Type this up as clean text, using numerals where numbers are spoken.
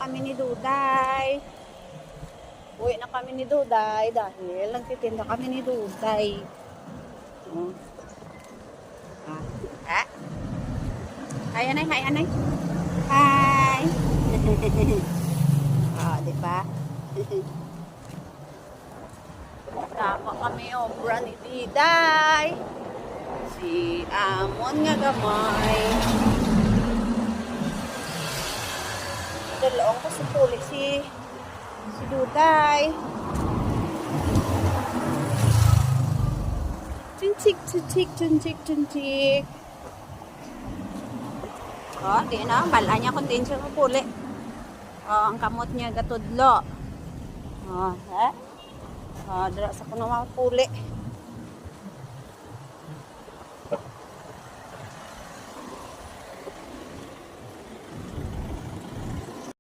kami ni Duday. Uwi na kami ni Duday dahil nagtitinda kami ni Duday. Oh. Hi, anay, hi, anay. Hi. Di ba? Tama kami obra ni Diday. Si Amon nga gamay. Dalaong ko si Puli si Duday. Tuntik, tuntik, tuntik, tuntik. Di na. Bala niya kung din siya mapuli. Ang kamot niya gatudlo. Dara sa kuno mapuli.